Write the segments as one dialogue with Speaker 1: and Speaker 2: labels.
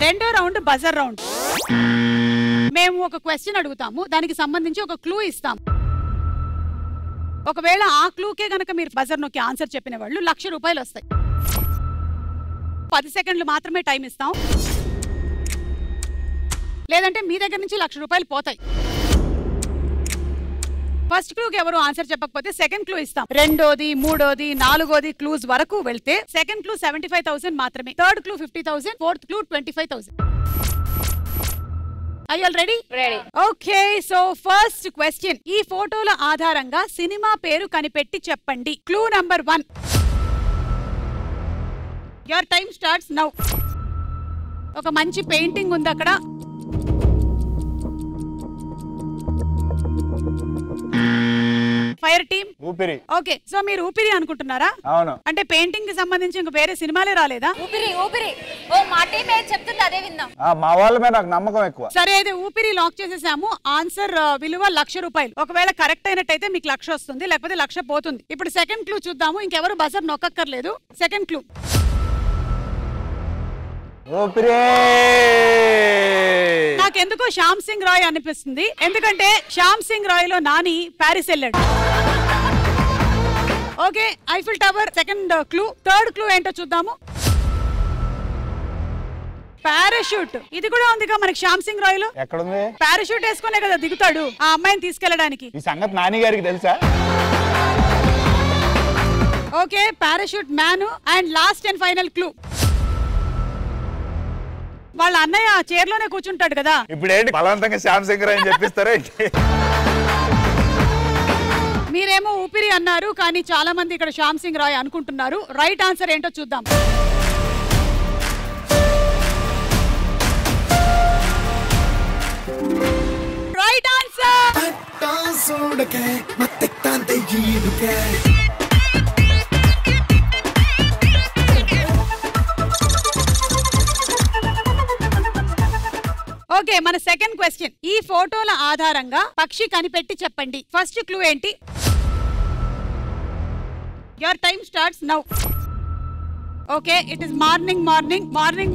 Speaker 1: రెండో round buzzer round. మేము ఒక క్వశ్చన్ అడుగుతాము, దానికి సంబంధించి ఒక క్లూ ఇస్తాం. ఒకవేళ ఆ క్లూకే గనక మీరు బజర్ నొక్కి ఆన్సర్ చెప్పిన వాళ్ళు 1,00,000 రూపాయలు వస్తాయి. 10 సెకండ్లు మాత్రమే టైం ఇస్తాం, లేదంటే మీ దగ్గర నుంచి 1,00,000 రూపాయలు పోతాయి. ఫస్ట్ క్లూకి ఎవరు ఆన్సర్ చెప్పకపోతే సెకండ్ క్లూ ఇస్తాం. రెండోది, మూడోది, నాలుగోది క్లూస్ వరకు వెళ్తే సెకండ్ క్లూ 75,000 మాత్రమే, third clue 50,000, fourth clue 25,000. Are you all ready?
Speaker 2: Ready.
Speaker 1: Okay, so first question. ఈ ఫోటోల ఆధారంగా సినిమా పేరు కనిపెట్టి చెప్పండి. Clue number 1. Your time starts now. ఒక మంచి పెయింటింగ్ ఉంది అక్కడ. ఫైర్ టీమ్
Speaker 3: ఊపిరి.
Speaker 1: ఓకే, సో మీరు ఊపిరి అనుకుంటున్నారా?
Speaker 3: అవును.
Speaker 1: అంటే పెయింటింగ్ కి సంబంధించి ఇంకా వేరే సినిమాలే రాలేదా?
Speaker 2: ఊపిరి ఊపిరి. ఓ మా టీం ఏం చెప్తుంది అదే విందాం.
Speaker 3: మా వాళ్ళ మీద నాకు నమ్మకం ఎక్కువ.
Speaker 1: సరే, అయితే ఊపిరి లాక్ చేసేసాము. ఆన్సర్ విలువ 1,00,000 రూపాయలు. ఒకవేళ కరెక్ట్ అయినట్టయితే మీకు 1,00,000 వస్తుంది, లేకపోతే 1,00,000 పోతుంది. ఇప్పుడు సెకండ్ క్లూ చూద్దాము. ఇంకెవరు బజర్ నొక్కక్కర్లేదు. Second clue. నాకెందుకో శ్యామ్ సింగ్ రాయ్ అనిపిస్తుంది, ఎందుకంటే శ్యామ్ సింగ్ రాయ్ లో నాని ప్యారిస్ వెళ్ళాడు. Okay, Eiffel tower second clue. Third clue ఏంటో చూద్దాము. పారాషూట్. ఇది కూడా ఉందిగా మనకి శ్యామ్ సింగ్ రాయ్ లో.
Speaker 3: ఎక్కడుంది?
Speaker 1: పారాషూట్ వేసుకునే కదా దిగుతాడు ఆ అమ్మాయిని తీసుకెళ్లడానికి.
Speaker 3: ఈ సంగతి నాని గారికి తెలుసా?
Speaker 1: Okay, parachute man. And last and final clue. వాళ్ళ అన్నయ్య చైర్ లోనే కూర్చుంటాడు కదా.
Speaker 3: ఇప్పుడు ఏంటి బలవంతంగా శ్యామ్ సింగ్ రాయ్ అని చెప్పిస్తారా?
Speaker 1: మీరేమో ఊపిరి అన్నారు, కానీ చాలా మంది ఇక్కడ శ్యామ్ సింగ్ రాయ్ అనుకుంటున్నారు. రైట్ ఆన్సర్ ఏంటో చూద్దాం. Right answer. ఓకే, మన సెకండ్ క్వశ్చన్. ఈ ఫోటోల ఆధారంగా పక్షి కనిపెట్టి చెప్పండి. ఫస్ట్ క్లూ ఏంటి? Your time starts now. Okay, it is morning.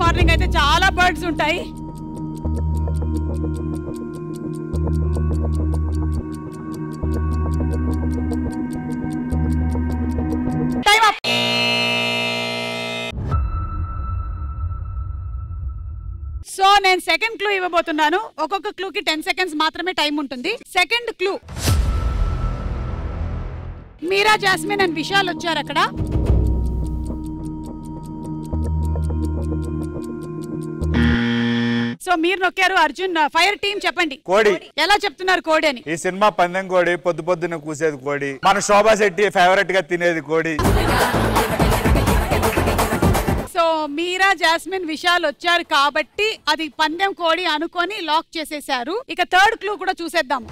Speaker 1: Morning అయితే చాలా బర్డ్స్ ఉంటాయి. Time up. సో నేను సెకండ్ క్లూ ఇవ్వబోతున్నాను. ఒక్కొక్క క్లూకి 10 సెకండ్స్ మాత్రమే టైం ఉంటుంది. Second clue. Meera, jasmine and Vishal వచ్చారు అక్కడ. సో మీరు నొక్కారు. అర్జున్, ఫైర్ టీం చెప్పండి.
Speaker 3: కోడి.
Speaker 1: ఎలా చెప్తున్నారు కోడి అని?
Speaker 3: ఈ సినిమా పందెం కోడి, పొద్దు పొద్దున కూసేది కోడి, మన శోభా శెట్టి ఫేవరెట్ గా తినేది కోడి.
Speaker 1: సో మీరా, జాస్మిన్, విశాల్ వచ్చారు కాబట్టి అది పందెం కోడి అనుకొని లాక్ చేసేశారు. ఇక థర్డ్ క్లూ కూడా చూసేద్దాము.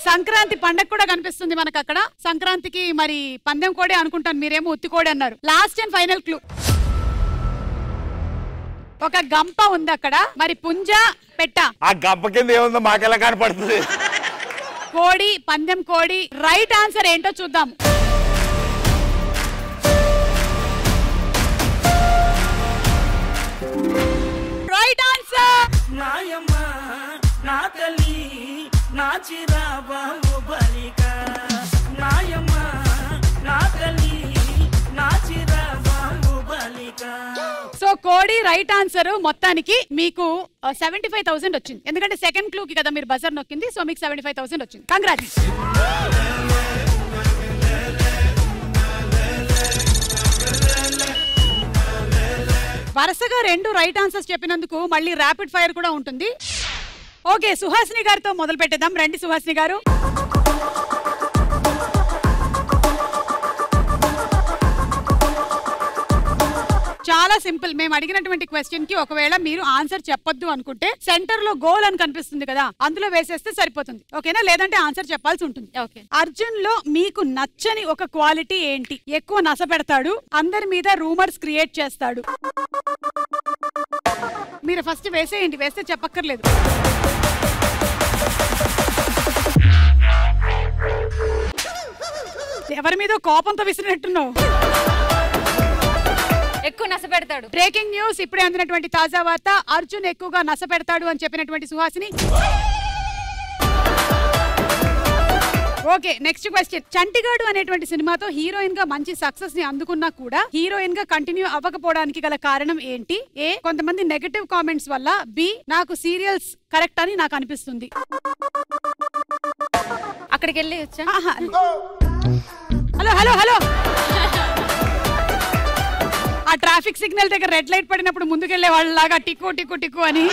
Speaker 1: సంక్రాంతి పండగ కూడా కనిపిస్తుంది మనకు అక్కడ. సంక్రాంతికి మరి పందెం కోడి అనుకుంటాను, మీరేమో ఉత్తి కోడి అన్నారు. Last and final clue. ఒక గంప ఉంది అక్కడ, మరి పుంజ పెట్ట.
Speaker 3: ఆ గంప కింద ఏముందో మాకెలా కనపడుతుంది?
Speaker 1: కోడి, పందెం కోడి. రైట్ ఆన్సర్ ఏంటో చూద్దాం. Right answer.
Speaker 4: నాయమ్మ నా తల్లి నా చిరాబాబు బలిక. నాయమ్మ నా తల్లి నా చిరాబాబు బలిక.
Speaker 1: సో కోడి రైట్ ఆన్సర్. మొత్తానికి మీకు 75,000 వచ్చింది, ఎందుకంటే సెకండ్ క్లూకి కదా మీరు బజర్ నొక్కింది. సో మీకు 75,000 వచ్చింది. కంగ్రాట్స్. వరుసగా 2 రైట్ ఆన్సర్స్ చెప్పినందుకు మళ్ళీ ర్యాపిడ్ ఫైర్ కూడా ఉంటుంది. ఓకే, సుహాసిని గారితో మొదలు పెట్టేద్దాం. రండి సుహాసిని గారు. చాలా సింపుల్. మేము అడిగినటువంటి క్వశ్చన్ కి ఒకవేళ మీరు ఆన్సర్ చెప్పొద్దు అనుకుంటే సెంటర్ లో గోల్ అని కనిపిస్తుంది కదా, అందులో వేసేస్తే సరిపోతుంది. ఓకేనా? లేదంటే ఆన్సర్ చెప్పాల్సి ఉంటుంది. ఓకే, అర్జున్ లో మీకు నచ్చని ఒక క్వాలిటీ ఏంటి? ఎక్కువ నస పెడతాడు, అందరి మీద రూమర్స్ క్రియేట్ చేస్తాడు. మీరు ఫస్ట్ వేసేయండి, వేస్తే చెప్పక్కర్లేదు. ఎవరి మీద కోపంతో విసిరినట్టున్నావు.
Speaker 2: ఎక్కువ నస పెడతాడు.
Speaker 1: బ్రేకింగ్ న్యూస్, ఇప్పుడే అందినటువంటి తాజా వార్త. అర్జున్ ఎక్కువగా నస పెడతాడు అని చెప్పినటువంటి Suhasini. Okay, next question. Chantigadu అనేటువంటి సినిమాతో హీరోయిన్ గా మంచి సక్సెస్ ని అందుకున్నా కూడా హీరోయిన్ గా కంటిన్యూ అవ్వకపోవడానికి గల కారణం ఏంటి? ఏ, కొంతమంది నెగటివ్ కామెంట్స్ వల్ల. బి, నాకు సీరియల్స్ కరెక్ట్ అని నాకు అనిపిస్తుంది.
Speaker 2: అక్కడికి వెళ్ళి వచ్చా.
Speaker 1: హలో హలో హలో, ఆ ట్రాఫిక్ సిగ్నల్ దగ్గర రెడ్ లైట్ పడినప్పుడు ముందుకెళ్లే వాళ్ళలాగా టిక్కు టిక్కు టిక్కు అని.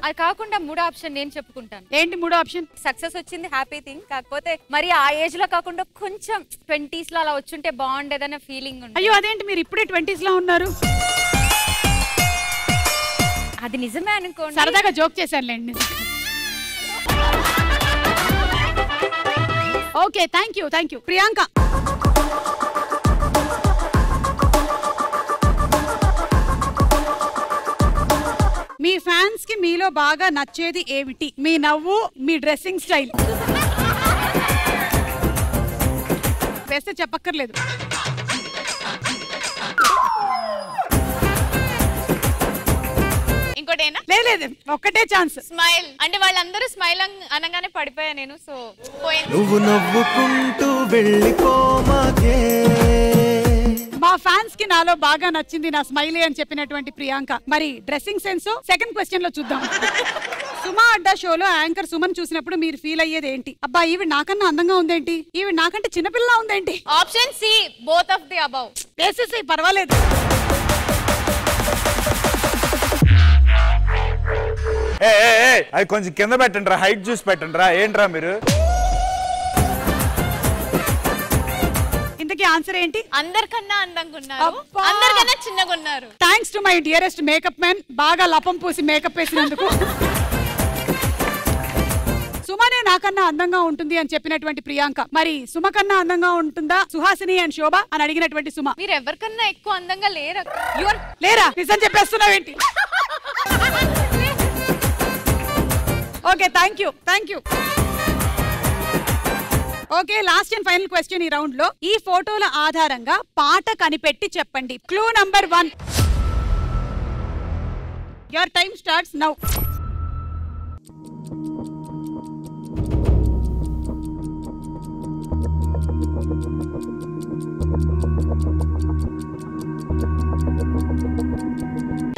Speaker 2: అది కాకుండా మూడో ఆప్షన్ నేను చెప్పుకుంటాను.
Speaker 1: ఏంటి మూడో ఆప్షన్?
Speaker 2: సక్సెస్ వచ్చింది, హ్యాపీ థింగ్. కాకపోతే మరి ఆ ఏజ్ లో కాకుండా కొంచెం 20s లో అలా వచ్చుంటే బాగుండేదన్న ఫీలింగ్ ఉంది.
Speaker 1: అయ్యో, అదేంటి మీరు ఇప్పుడే 20s లో ఉన్నారు?
Speaker 2: అది నిజమే అనుకోండి,
Speaker 1: సరదాగా జోక్ చేశానులేండి. Okay, thank you. ప్రియాంక, మీ ఫ్యాన్స్ కి మీలో బాగా నచ్చేది ఏమిటి? మీ నవ్వు, మీ డ్రెస్సింగ్ స్టైల్. వేస్తే చెప్పక్కర్లేదు.
Speaker 2: ఇంకోటేనా?
Speaker 1: లేదు, ఒక్కటే ఛాన్స్.
Speaker 2: స్మైల్. అంటే వాళ్ళందరూ స్మైల్ అనగానే పడిపోయా నేను. సో పోయింది.
Speaker 5: నువ్వు నవ్వుకుంటూ వెళ్ళిపోమాకే.
Speaker 1: మా ఫ్యాన్స్ కి నాలో బాగా నచ్చింది నా స్మైలీ అని చెప్పినటువంటి ప్రియాంక. మరి డ్రెస్సింగ్ సెన్స్ సెకండ్ క్వశ్చన్ లో చూద్దాం. సుమా అడ్డా షోలో యాంకర్ సుమన్ చూసినప్పుడు మీరు ఫీల్ అయ్యేది ఏంటి? అబ్బా, ఈవిడ నాకన్నా అందంగా ఉందేంటి, ఈవిడ నాకంటే చిన్నపిల్ల ఉందేంటి?
Speaker 2: Option C, both of the above.
Speaker 1: వేసేసి పర్వాలేదు.
Speaker 3: అది కొంచెం కింద పెట్టండి రా, హైట్ చూసి పెట్టండి రా. ఏంట్రా మీరు?
Speaker 1: ఇంతకీ ఆన్సర్ ఏంటి?
Speaker 2: అందరికన్నా అందంగా ఉన్నారు, అందరికన్నా చిన్నగా ఉన్నారు.
Speaker 1: Thanks to my dearest makeup man, బాగా లపం పూసి మేకప్ వేసినందుకు. సుమనే నాకన్నా అందంగా ఉంటుంది అని చెప్పినటువంటి ప్రియాంక. మరి సుమ కన్నా అందంగా ఉంటుందా సుహాసిని అండ్ శోభ అని అడిగినటువంటి సుమ.
Speaker 2: మీరు ఎవరికన్నా ఎక్కువ అందంగా లేరా?
Speaker 1: లేరా? నిజం చెప్పేస్తున్నావేంటి? Okay, thank you. Okay, last and final question ఈ రౌండ్ లో. ఈ ఫోటోల ఆధారంగా పాట కనిపెట్టి చెప్పండి. Clue number 1. Your time starts now.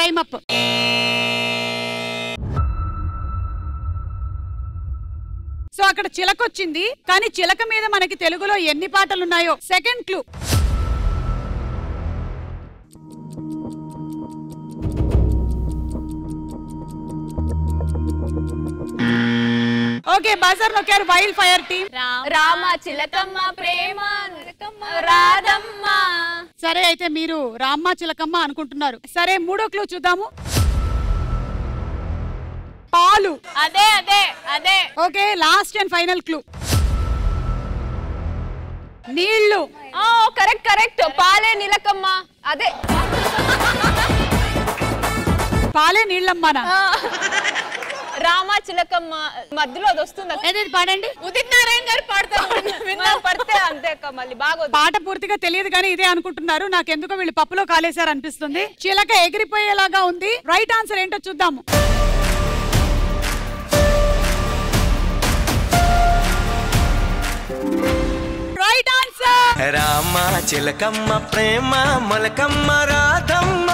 Speaker 1: Time up. So అక్కడ చిలక వచ్చింది, కానీ చిలక మీద మనకి తెలుగులో ఎన్ని పాటలున్నాయో. Second clue. ఓకే, బజర్ నొక్కారు వైల్డ్ ఫైర్ టీమ్.
Speaker 2: రామ చిలకమ్మ ప్రేమ రాధమ్మ.
Speaker 1: సరే, అయితే మీరు రామ్మ చిలకమ్మ అనుకుంటున్నారు. సరే, మూడో క్లూ చూద్దాము. పాలు.
Speaker 2: అదే.
Speaker 1: Okay, last and final clue. నీళ్లు.
Speaker 2: కరెక్ట్. పాలే నీలకమ్మ. అదే,
Speaker 1: పాలే నీళ్ళమ్మనా?
Speaker 2: రామ చిలకమ్మ మధ్యలో అది వస్తుంది.
Speaker 1: ఏదేది పాడండి.
Speaker 2: ఉదిత్ నారాయణ గారు పాడతారు. పడితే అంతే అక్క, మళ్ళీ బాగా.
Speaker 1: పాట పూర్తిగా తెలియదు కానీ ఇదే అనుకుంటున్నారు. నాకెందుకో వీళ్ళు పప్పులో కాలేశారు అనిపిస్తుంది. చిలక ఎగిరిపోయేలాగా ఉంది. రైట్ ఆన్సర్ ఏంటో చూద్దాము. Right answer.
Speaker 5: రామ చిలకమ్మ ప్రేమ మొలకమ్మ రాధమ్మ.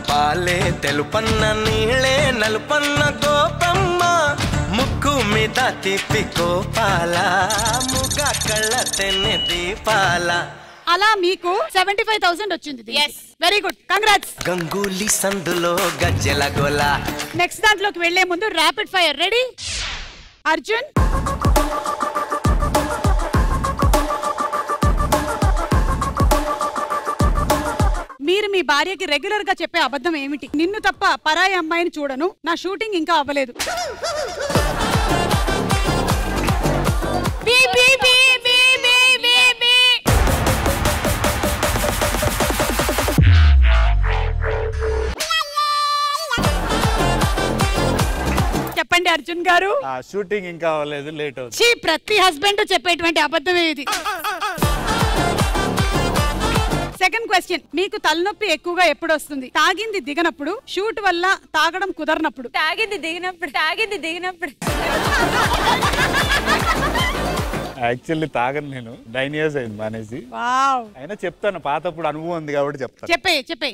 Speaker 5: పాలే తెలుపన్న నీళ్ళే నలుపన్న గోపమ్మ. ముక్కు మీద తిప్పి కోపాల ముగ కళ్ళ తెన్నె దీపాల.
Speaker 1: అలా మీకు 75,000 వచ్చింది. Very good, congrats.
Speaker 5: గంగూలీ సందులో గజ్జెల గోల.
Speaker 1: నెక్స్ట్ దాంట్లోకి వెళ్లే ముందు ర్యాపిడ్ ఫైర్ రెడీ. అర్జున్, మీరు మీ భార్యకి రెగ్యులర్ గా చెప్పే అబద్ధం ఏమిటి? నిన్ను తప్ప పరాయి అమ్మాయిని చూడను, నా షూటింగ్ ఇంకా అవ్వలేదు. చెప్పండి అర్జున్ గారు.
Speaker 3: షూటింగ్ ఇంకా అవ్వలేదు, లేట్ అవుతుంది.
Speaker 1: ఛీ, ప్రతి హస్బెండ్ చెప్పేటువంటి అబద్ధమే ఇది. సెకండ్ క్వశ్చన్, మీకు తలనొప్పి ఎక్కువగా ఎప్పుడు వస్తుంది? తాగింది దిగనప్పుడు, షూట్ వల్ల తాగడం కుదరనప్పుడు.
Speaker 2: తాగింది దిగినప్పుడు.
Speaker 3: యాక్చువల్లీ తాగను నేను, 9 years అయింది మానేసి.
Speaker 1: వావ్.
Speaker 3: అయినా చెప్తాను, పాతప్పుడు అనుభవం ఉంది కాబట్టి చెప్తాను.
Speaker 1: చెప్పే.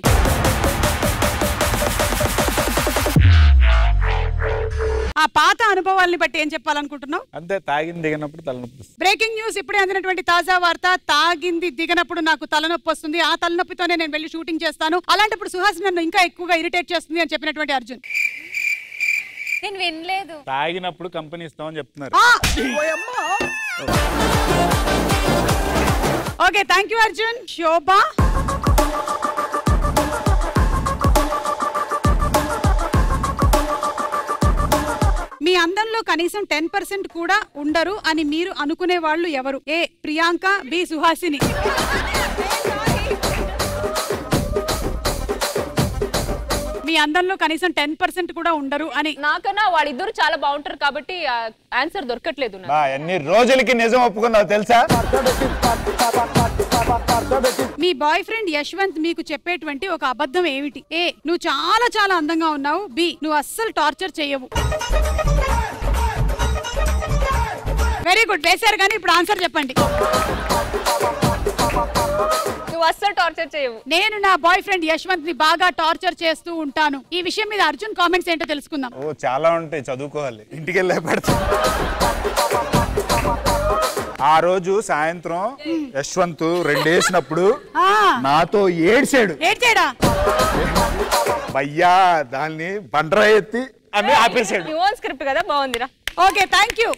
Speaker 1: ఆ పాత అనుభవాల్ని బట్టి ఏం చెప్పాలనుకుంటున్నావు?
Speaker 3: అంతే, తాగింది దిగినప్పుడు తలనొప్పి.
Speaker 1: బ్రేకింగ్ న్యూస్, ఇప్పుడే అందినటువంటి తాజా వార్త. తాగింది దిగినప్పుడు నాకు తలనొప్పి వస్తుంది, ఆ తలనొప్పితోనే నేను వెళ్ళి షూటింగ్ చేస్తాను, అలాంటప్పుడు సుహాసిని నన్ను ఇంకా ఎక్కువగా ఇరిటేట్ చేస్తుంది అని చెప్పినటువంటి అర్జున్.
Speaker 2: నేను వినలేదు.
Speaker 3: తాగినప్పుడు కంపెనీ ఇస్తామని చెప్తున్నారు.
Speaker 1: Okay, thank you Arjun. Shobha, మీ అందంలో కనీసం 10% కూడా ఉండరు అని మీరు అనుకునే వాళ్ళు ఎవరు? ఏ ప్రియాంక, బి సుహాసిని. మీ అందంలో కనీసం 10% కూడా ఉండరు అని.
Speaker 6: నాకన్నా వాళ్ళిద్దరు చాలా బాగుంటారు కాబట్టి ఆన్సర్ దొరకట్లేదు.
Speaker 3: ఎన్ని రోజులకి నిజం ఒప్పుకున్నావు తెలుసా?
Speaker 1: మీ బాయ్ ఫ్రెండ్ యశ్వంత్ మీకు చెప్పేటువంటి ఒక అబద్ధం ఏమిటి? ఏ నువ్వు చాలా చాలా అందంగా ఉన్నావు, బి నువ్వు అస్సలు టార్చర్ చేయవు. వెరీ గుడ్, వేశారు కానీ ఇప్పుడు ఆన్సర్ చెప్పండి.
Speaker 6: నువ్వు అస్సలు టార్చర్ చేయవు.
Speaker 1: నేను నా బాయ్ ఫ్రెండ్ యశ్వంత్ ని బాగా టార్చర్ చేస్తూ ఉంటాను. ఈ విషయం మీద అర్జున్ కామెంట్స్ ఏంటో తెలుసుకుందాం.
Speaker 3: ఓ చాలా ఉంటాయి, చదువుకోవాలి, ఇంటికి వెళ్ళే పెడతా. ఆ రోజు సాయంత్రం యశ్వంత్ 2 వేసినప్పుడు నాతో ఏడ్చాడా? భయ్యా దాన్ని బండ్రా ఎత్తి అని ఆపేసాడు.
Speaker 6: స్క్రిప్ట్ కదా, బాగుందిరా.
Speaker 1: Okay, thank you.